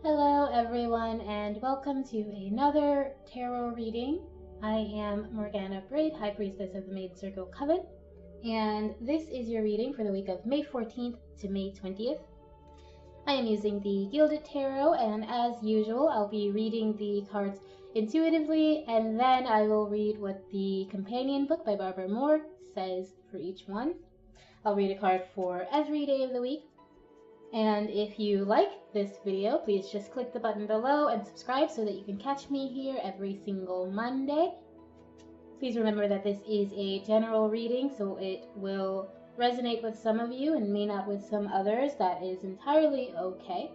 Hello everyone and welcome to another tarot reading. I am Morgana Braid, High Priestess of the Maiden Circle Coven, and this is your reading for the week of May 14th to May 20th. I am using the Gilded Tarot, and as usual I'll be reading the cards intuitively, and then I will read what the companion book by Barbara Moore says for each one. I'll read a card for every day of the week. And if you like this video, please just click the button below and subscribe so that you can catch me here every single Monday. Please remember that this is a general reading, so it will resonate with some of you and may not with some others. That is entirely okay.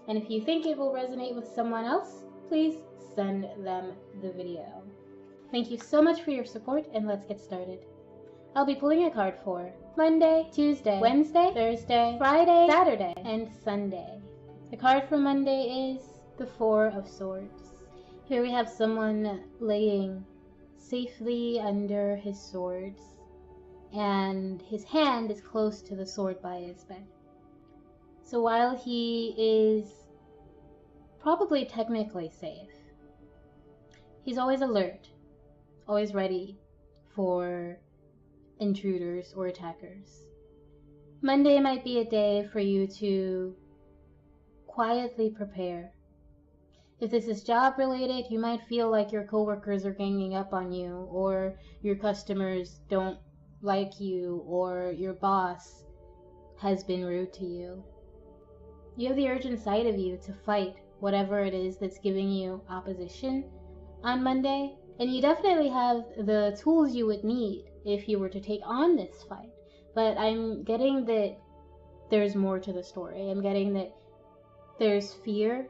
And if you think it will resonate with someone else, please send them the video. Thank you so much for your support, and let's get started. I'll be pulling a card for Monday, Tuesday, Wednesday, Thursday, Friday, Saturday, and Sunday. The card for Monday is the Four of Swords. Here we have someone laying safely under his swords, and his hand is close to the sword by his bed. So while he is probably technically safe, he's always alert, always ready for intruders or attackers. Monday might be a day for you to quietly prepare. If this is job related, you might feel like your coworkers are ganging up on you, or your customers don't like you, or your boss has been rude to you. You have the urge inside of you to fight whatever it is that's giving you opposition on Monday, and you definitely have the tools you would need if you were to take on this fight. But I'm getting that there's more to the story. I'm getting that there's fear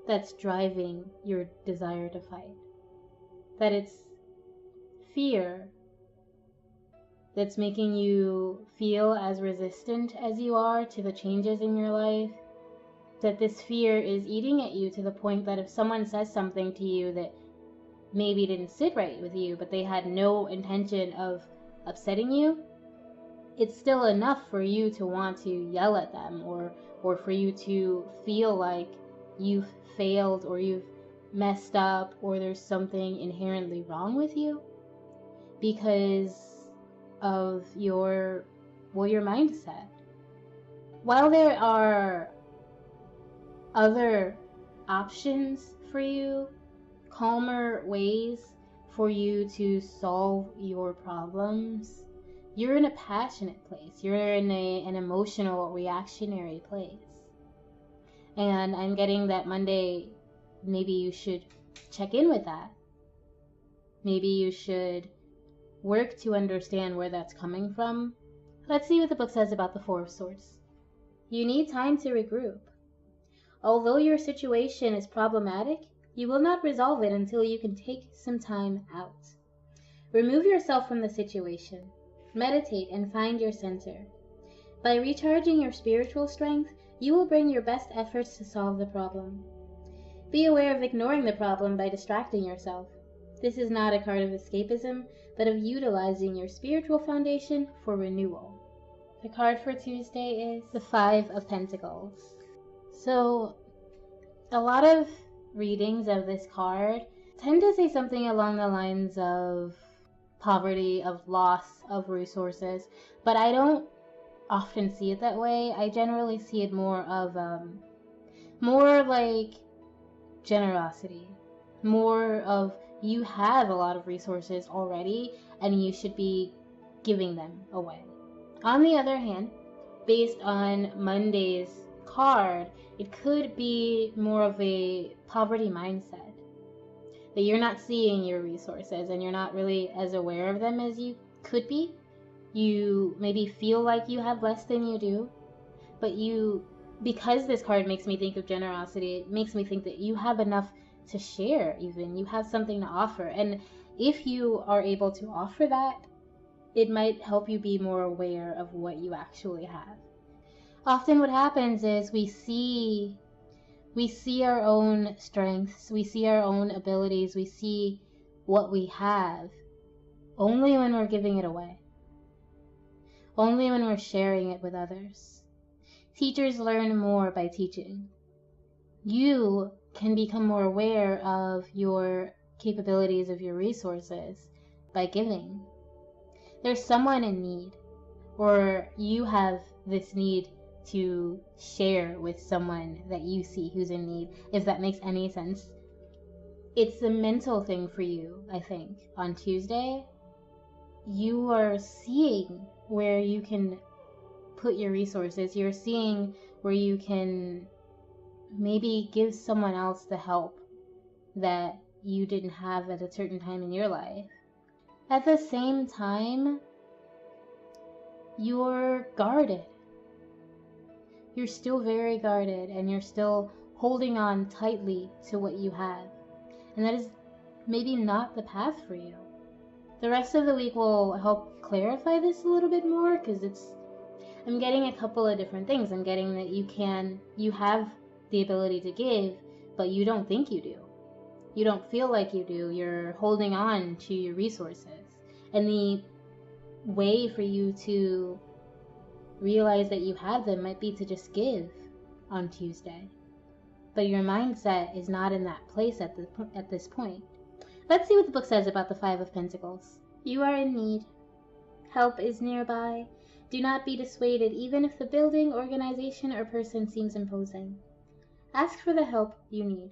that's driving your desire to fight. That it's fear that's making you feel as resistant as you are to the changes in your life. That this fear is eating at you to the point that if someone says something to you that maybe didn't sit right with you, but they had no intention of upsetting you, it's still enough for you to want to yell at them, or for you to feel like you've failed, or you've messed up, or there's something inherently wrong with you because of your mindset. While there are other options for you, calmer ways for you to solve your problems, you're in a passionate place. You're in an emotional, reactionary place. And I'm getting that Monday, maybe you should check in with that. Maybe you should work to understand where that's coming from. Let's see what the book says about the Four of Swords. You need time to regroup. Although your situation is problematic, you will not resolve it until you can take some time out. Remove yourself from the situation. Meditate and find your center. By recharging your spiritual strength, you will bring your best efforts to solve the problem. Be aware of ignoring the problem by distracting yourself. This is not a card of escapism, but of utilizing your spiritual foundation for renewal. The card for Tuesday is the Five of Pentacles. So, a lot of readings of this card tend to say something along the lines of poverty, of loss of resources, but I don't often see it that way. I generally see it more of more like generosity, more of you have a lot of resources already and you should be giving them away. On the other hand, based on Monday's card, it could be more of a poverty mindset, that you're not seeing your resources and you're not really as aware of them as you could be. You maybe feel like you have less than you do, but because this card makes me think of generosity, it makes me think that you have enough to share. Even you have something to offer, and if you are able to offer that, it might help you be more aware of what you actually have. Often what happens is we see our own strengths, we see our own abilities, we see what we have only when we're giving it away, only when we're sharing it with others. Teachers learn more by teaching. You can become more aware of your capabilities, of your resources by giving. There's someone in need, or you have this need to share with someone that you see who's in need, if that makes any sense. It's a mental thing for you, I think. On Tuesday, you are seeing where you can put your resources. You're seeing where you can maybe give someone else the help that you didn't have at a certain time in your life. At the same time, you're guarded. You're still very guarded, and you're still holding on tightly to what you have. And that is maybe not the path for you. The rest of the week will help clarify this a little bit more, because I'm getting a couple of different things. I'm getting that you have the ability to give, but you don't think you do. You don't feel like you do. You're holding on to your resources. And the way for you to realize that you have them might be to just give on Tuesday. But your mindset is not in that place at this point. Let's see what the book says about the Five of Pentacles. You are in need. Help is nearby. Do not be dissuaded, even if the building, organization, or person seems imposing. Ask for the help you need.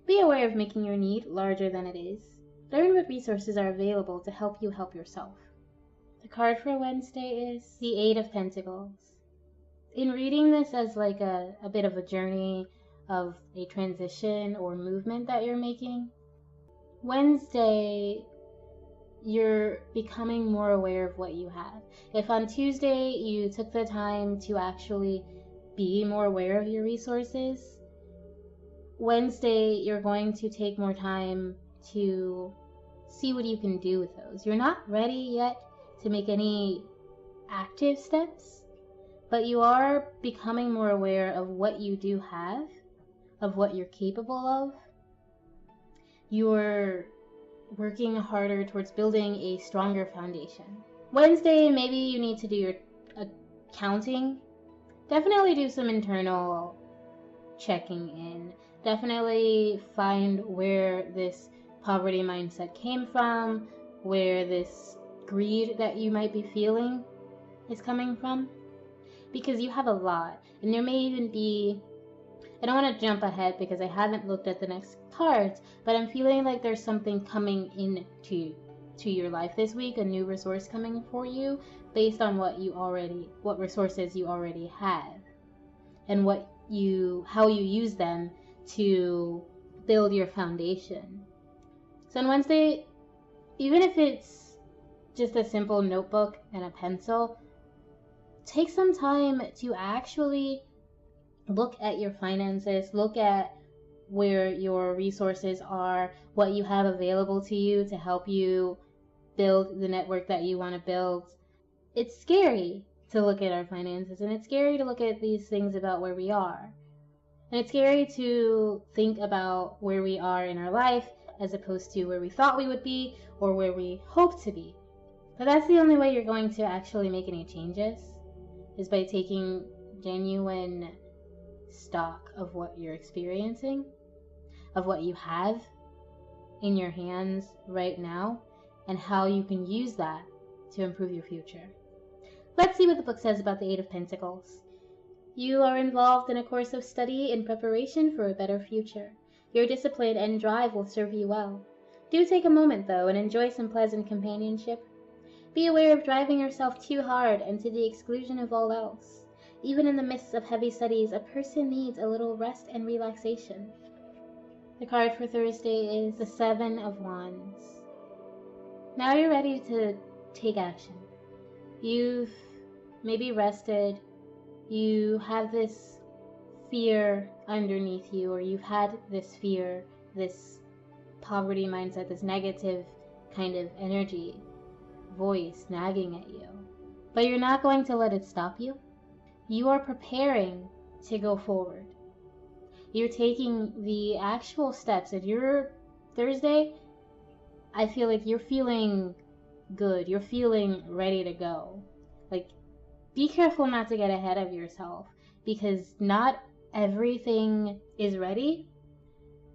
Be aware of making your need larger than it is. Learn what resources are available to help you help yourself. The card for Wednesday is the Eight of Pentacles. In reading this as like a bit of a journey of a transition or movement that you're making, Wednesday, you're becoming more aware of what you have. If on Tuesday you took the time to actually be more aware of your resources, Wednesday you're going to take more time to see what you can do with those. You're not ready yet to make any active steps, but you are becoming more aware of what you do have, of what you're capable of. You're working harder towards building a stronger foundation. Wednesday, maybe you need to do your accounting. Definitely do some internal checking in. Definitely find where this poverty mindset came from, where this greed that you might be feeling is coming from. Because you have a lot, and there may even be, I don't want to jump ahead because I haven't looked at the next cards, but I'm feeling like there's something coming into your life this week, a new resource coming for you based on what resources you already have, and how you use them to build your foundation. So on Wednesday, even if it's just a simple notebook and a pencil, take some time to actually look at your finances, look at where your resources are, what you have available to you to help you build the network that you want to build. It's scary to look at our finances, and it's scary to look at these things about where we are. And it's scary to think about where we are in our life as opposed to where we thought we would be or where we hope to be. But that's the only way you're going to actually make any changes, is by taking genuine stock of what you're experiencing, of what you have in your hands right now, and how you can use that to improve your future. Let's see what the book says about the Eight of Pentacles. You are involved in a course of study in preparation for a better future. Your discipline and drive will serve you well. Do take a moment, though, and enjoy some pleasant companionship. Be aware of driving yourself too hard and to the exclusion of all else. Even in the midst of heavy studies, a person needs a little rest and relaxation. The card for Thursday is the Seven of Wands. Now you're ready to take action. You've maybe rested. You have this fear underneath you, or you've had this fear, this poverty mindset, this negative kind of energy, voice nagging at you. But you're not going to let it stop you. You are preparing to go forward. You're taking the actual steps. And your Thursday, I feel like you're feeling good. You're feeling ready to go. Like, be careful not to get ahead of yourself, because not everything is ready.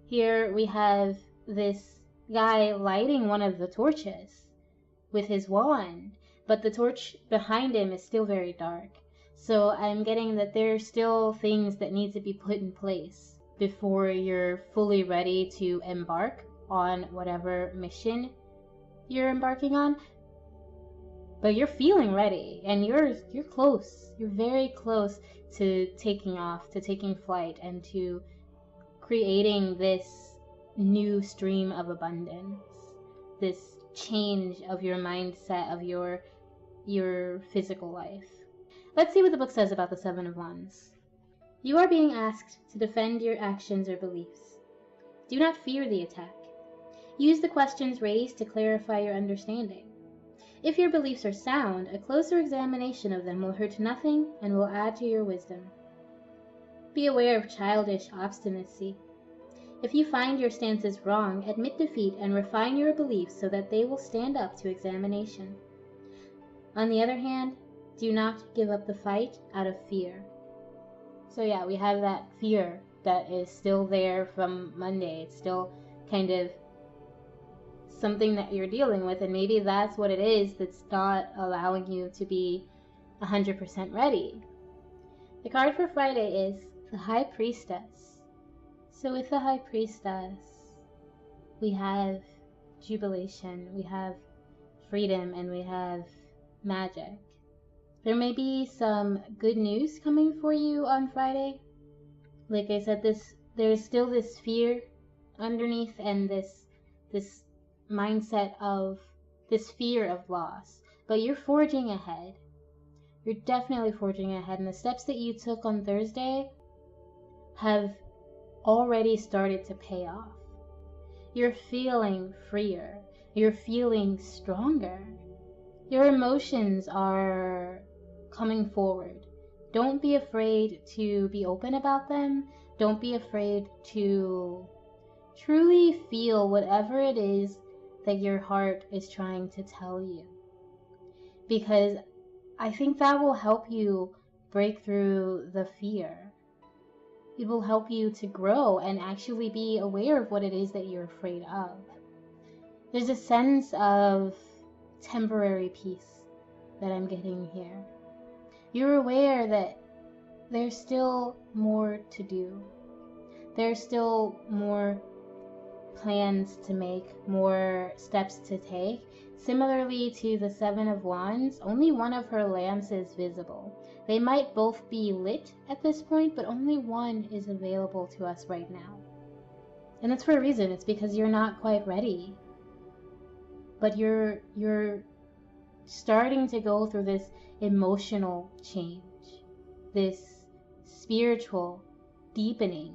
Here we have this guy lighting one of the torches with his wand, but the torch behind him is still very dark. So I'm getting that there's still things that need to be put in place before you're fully ready to embark on whatever mission you're embarking on. But you're feeling ready, and you're close. You're very close to taking off, to taking flight, and to creating this new stream of abundance, this change of your mindset, of your physical life. Let's see what the book says about the Seven of Wands. You are being asked to defend your actions or beliefs. Do not fear the attack. Use the questions raised to clarify your understanding. If your beliefs are sound, a closer examination of them will hurt nothing and will add to your wisdom. Be aware of childish obstinacy. If you find your stances wrong, admit defeat and refine your beliefs so that they will stand up to examination. On the other hand, do not give up the fight out of fear. So yeah, we have that fear that is still there from Monday. It's still kind of something that you're dealing with, and maybe that's what it is that's not allowing you to be 100% ready. The card for Friday is the High Priestess. So with the High Priestess, we have jubilation, we have freedom, and we have magic. There may be some good news coming for you on Friday. Like I said, there's still this fear underneath, and this mindset of this fear of loss, but you're forging ahead. You're definitely forging ahead, and the steps that you took on Thursday have already started to pay off. You're feeling freer. You're feeling stronger. Your emotions are coming forward. Don't be afraid to be open about them. Don't be afraid to truly feel whatever it is that your heart is trying to tell you, because I think that will help you break through the fear. It will help you to grow and actually be aware of what it is that you're afraid of. There's a sense of temporary peace that I'm getting here. You're aware that there's still more to do. There's still more plans to make, more steps to take. Similarly to the Seven of Wands, only one of her lamps is visible. They might both be lit at this point, but only one is available to us right now. And that's for a reason. It's because you're not quite ready. But you're starting to go through this emotional change, this spiritual deepening.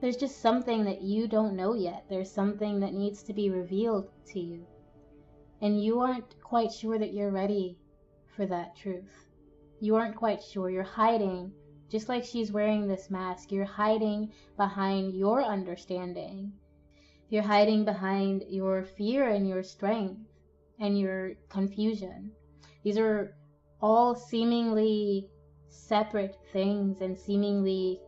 There's just something that you don't know yet. There's something that needs to be revealed to you. And you aren't quite sure that you're ready for that truth. You aren't quite sure. You're hiding, just like she's wearing this mask. You're hiding behind your understanding. You're hiding behind your fear and your strength and your confusion. These are all seemingly separate things, and seemingly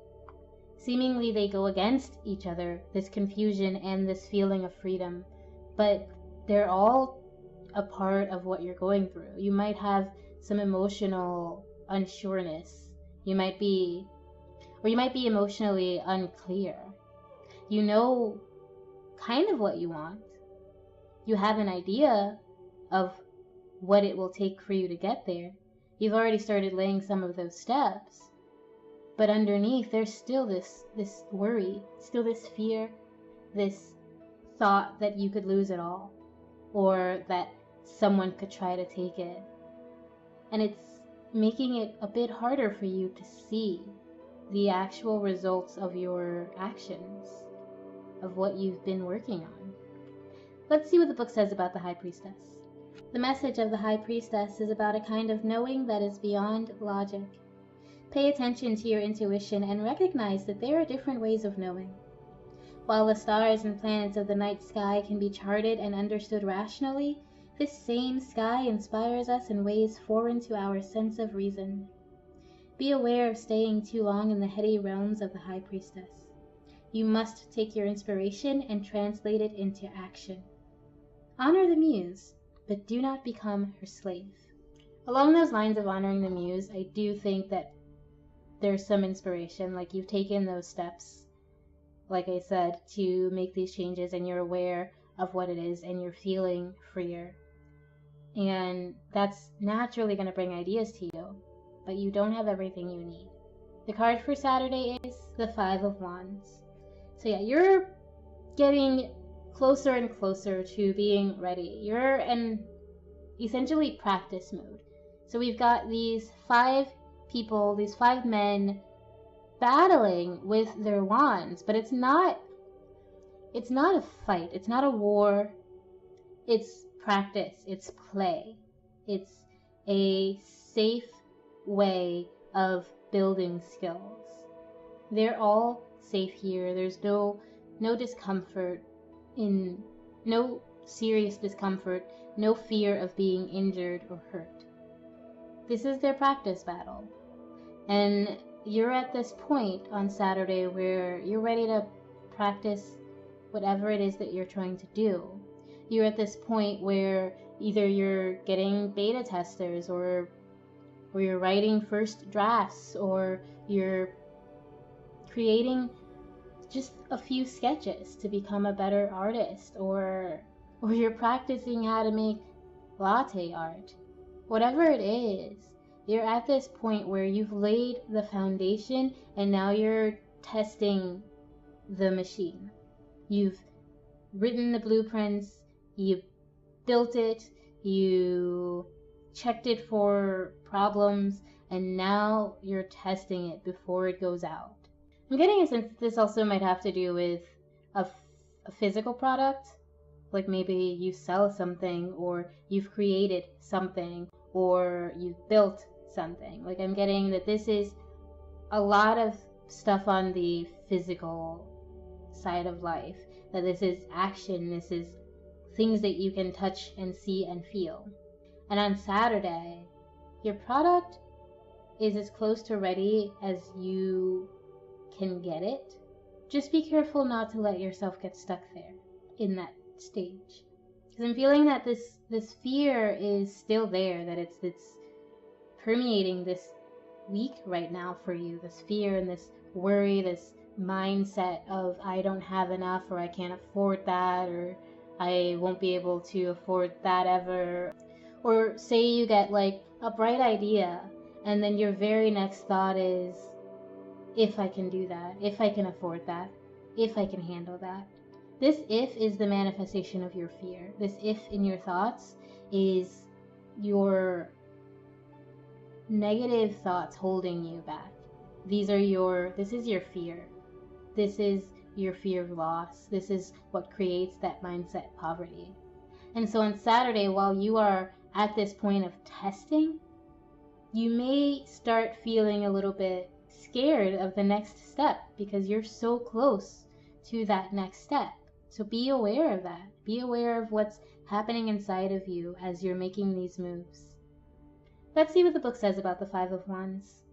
they go against each other, this confusion and this feeling of freedom, but they're all a part of what you're going through. You might have some emotional unsureness. You might be emotionally unclear. You know kind of what you want. You have an idea of what it will take for you to get there. You've already started laying some of those steps. But underneath, there's still this worry, still this fear, this thought that you could lose it all, or that someone could try to take it. And it's making it a bit harder for you to see the actual results of your actions, of what you've been working on. Let's see what the book says about the High Priestess. The message of the High Priestess is about a kind of knowing that is beyond logic. Pay attention to your intuition and recognize that there are different ways of knowing. While the stars and planets of the night sky can be charted and understood rationally, this same sky inspires us in ways foreign to our sense of reason. Be aware of staying too long in the heady realms of the High Priestess. You must take your inspiration and translate it into action. Honor the Muse, but do not become her slave. Along those lines of honoring the Muse, I do think that there's some inspiration, like you've taken those steps, like I said, to make these changes, and you're aware of what it is and you're feeling freer. And that's naturally going to bring ideas to you, but you don't have everything you need. The card for Saturday is the Five of Wands. So yeah, you're getting closer and closer to being ready. You're in essentially practice mode. So we've got these 5 people, these 5 men battling with their wands, but it's not a fight, it's not a war, it's practice, it's play. It's a safe way of building skills. They're all safe here. There's no discomfort, no serious discomfort, no fear of being injured or hurt. This is their practice battle. And you're at this point on Saturday where you're ready to practice whatever it is that you're trying to do. You're at this point where either you're getting beta testers, or you're writing first drafts, or you're creating just a few sketches to become a better artist, or you're practicing how to make latte art. Whatever it is, you're at this point where you've laid the foundation and now you're testing the machine. You've written the blueprints, you built it, you checked it for problems, and now you're testing it before it goes out. I'm getting a sense that this also might have to do with a physical product, like maybe you sell something, or you've created something, or you've built something. Like I'm getting that this is a lot of stuff on the physical side of life, that this is action, this is things that you can touch and see and feel. And on Saturday, your product is as close to ready as you can get it. Just be careful not to let yourself get stuck there in that stage, because I'm feeling that this fear is still there, that it's permeating this week right now for you, this fear and this worry, this mindset of I don't have enough, or I can't afford that, or I won't be able to afford that ever. Or say you get like a bright idea and then your very next thought is, if I can do that, if I can afford that, if I can handle that. This if is the manifestation of your fear. This if in your thoughts is your negative thoughts holding you back. This is your fear. This is your fear of loss. This is what creates that mindset poverty. And so on Saturday, while you are at this point of testing, you may start feeling a little bit scared of the next step because you're so close to that next step. So be aware of that. Be aware of what's happening inside of you as you're making these moves. Let's see what the book says about the Five of Wands.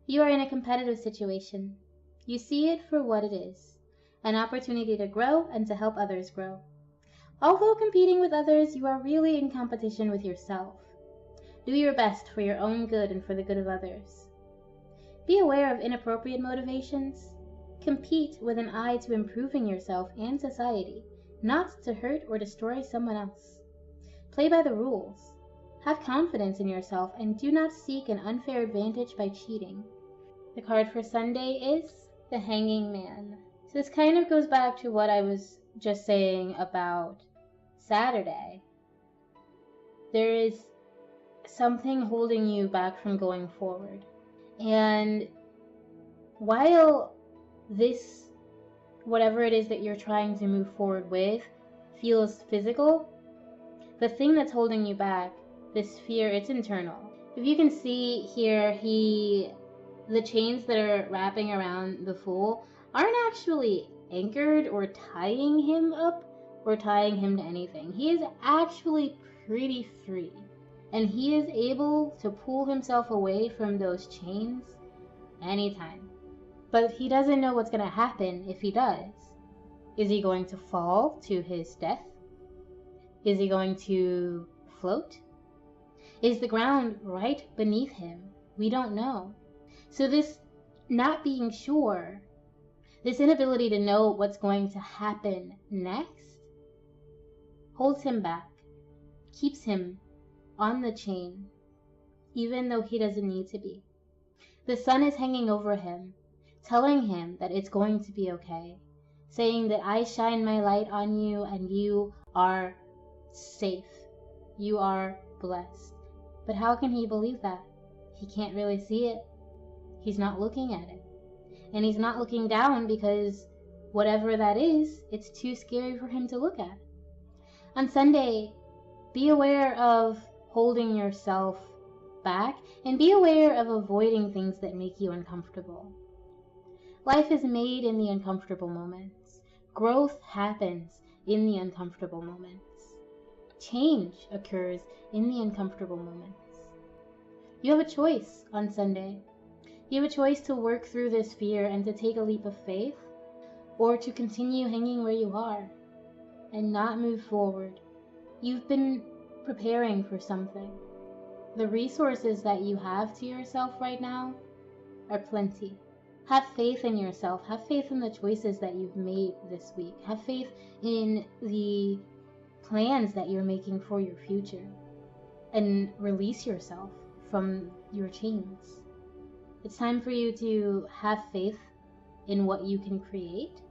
You are in a competitive situation. You see it for what it is, an opportunity to grow and to help others grow. Although competing with others, you are really in competition with yourself. Do your best for your own good and for the good of others. Be aware of inappropriate motivations. Compete with an eye to improving yourself and society, not to hurt or destroy someone else. Play by the rules. Have confidence in yourself and do not seek an unfair advantage by cheating. The card for Sunday is the Hanging Man. So this kind of goes back to what I was just saying about Saturday. There is something holding you back from going forward. And while this, whatever it is that you're trying to move forward with, feels physical, the thing that's holding you back, this fear, it's internal. If you can see here, the chains that are wrapping around the Fool aren't actually anchored or tying him up or tying him to anything. He is actually pretty free, and he is able to pull himself away from those chains anytime. But he doesn't know what's going to happen if he does. Is he going to fall to his death? Is he going to float? Is the ground right beneath him? We don't know. So this not being sure, this inability to know what's going to happen next, holds him back, keeps him on the chain, even though he doesn't need to be. The sun is hanging over him, telling him that it's going to be okay, saying that I shine my light on you and you are safe. You are blessed. But how can he believe that? He can't really see it. He's not looking at it. And he's not looking down because whatever that is, it's too scary for him to look at. On Sunday, be aware of holding yourself back and be aware of avoiding things that make you uncomfortable. Life is made in the uncomfortable moments. Growth happens in the uncomfortable moments. Change occurs in the uncomfortable moments. You have a choice on Sunday. You have a choice to work through this fear and to take a leap of faith, or to continue hanging where you are and not move forward. You've been preparing for something. The resources that you have to yourself right now are plenty. Have faith in yourself. Have faith in the choices that you've made this week. Have faith in the plans that you're making for your future. And release yourself from your chains. It's time for you to have faith in what you can create,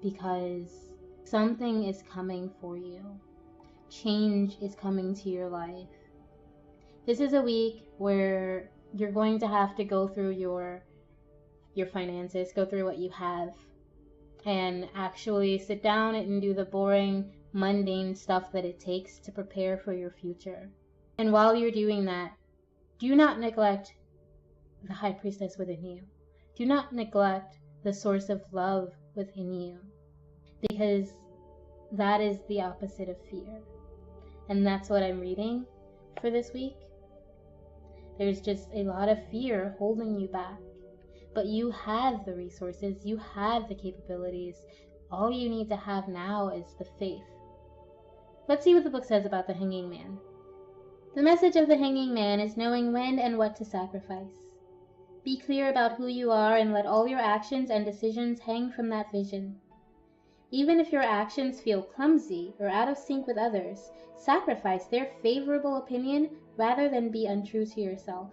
because something is coming for you. Change is coming to your life. This is a week where you're going to have to go through your finances, go through what you have, and actually sit down and do the boring, mundane stuff that it takes to prepare for your future. And while you're doing that, do not neglect the high priestess within you. Do not neglect the source of love within you, because that is the opposite of fear. And that's what I'm reading for this week. There's just a lot of fear holding you back, but you have the resources, you have the capabilities. All you need to have now is the faith. Let's see what the book says about the hanging man. The message of the hanging man is knowing when and what to sacrifice. Be clear about who you are and let all your actions and decisions hang from that vision. Even if your actions feel clumsy or out of sync with others, sacrifice their favorable opinion rather than be untrue to yourself.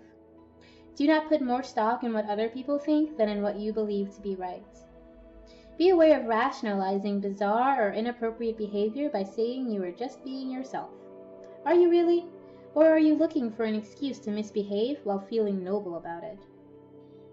Do not put more stock in what other people think than in what you believe to be right. Be aware of rationalizing bizarre or inappropriate behavior by saying you are just being yourself. Are you really? Or are you looking for an excuse to misbehave while feeling noble about it?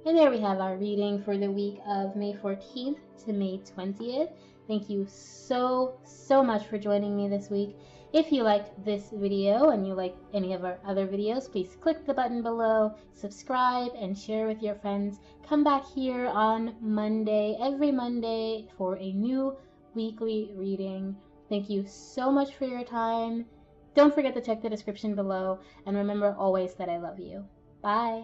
And there we have our reading for the week of May 14th to May 20th. Thank you so much for joining me this week. If you liked this video and you like any of our other videos, please click the button below, subscribe, and share with your friends. Come back here on Monday, every Monday, for a new weekly reading. Thank you so much for your time. Don't forget to check the description below, and remember always that I love you. Bye!